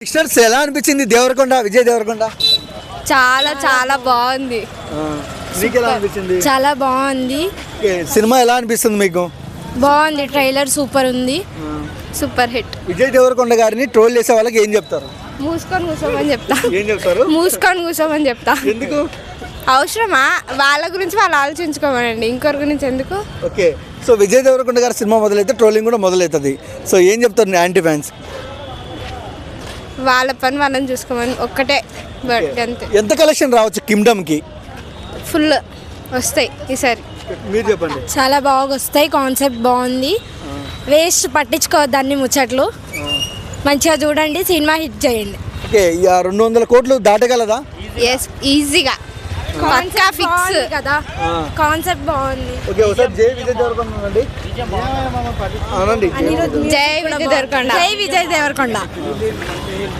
Pictures ఎలా అనిపించింది దేవరకొండ విజయ్ దేవరకొండ? చాలా చాలా బాగుంది. మీకు ఎలా అనిపించింది? చాలా బాగుంది. సినిమా ఎలా అనిపిస్తుంది మీకు? బాగుంది, ట్రైలర్ సూపర్ ఉంది. Super hit. విజయ్ దేవరకొండ గారిని ట్రోల్ చేసే వాళ్ళకి ఏం చెప్తారు? మూసుకొని కూర్చోమని చెప్తా. ఏం చెప్తారు? మూసుకొని కూర్చోమని చెప్తా. ఎందుకు? అవసరమా? వాళ్ళ గురించి వాళ్ళు ఆలోచించుకోమనండి, ఇంకొకరి గురించి ఎందుకు? ఓకే, సో విజయ్ దేవరకొండ గారి సినిమా మొదలైతే ట్రోలింగ్ కూడా మొదలవుతుంది. సో ఏం చెప్తారు యాంటీ ఫ్యాన్స్? వాళ్ళ పని వాళ్ళని చూసుకోమని ఒక్కటే. బట్ అంతే. ఎంత కలెక్షన్ రావచ్చు కింగ్డమ్కి? ఫుల్ వస్తాయి ఈసారి. మీరు చెప్పండి. చాలా బాగా వస్తాయి, కాన్సెప్ట్ బాగుంది. వేస్ట్ పట్టించుకోవద్దు అన్ని ముచ్చట్లు. మంచిగా చూడండి, సినిమా హిట్ చేయండి. ఓకే, 200 కోట్లు దాటగలదా? ఎస్, ఈజీగా. పక్కా ఫిక్స్ కదా, కాన్సెప్ట్ బాగుంది. ఓకే, ఒకసారి జై విజయ్ దేవరకొండ అనండి. అనండి. జై విజయ్ దేవరకొండ. జై విజయ్ దేవరకొండ.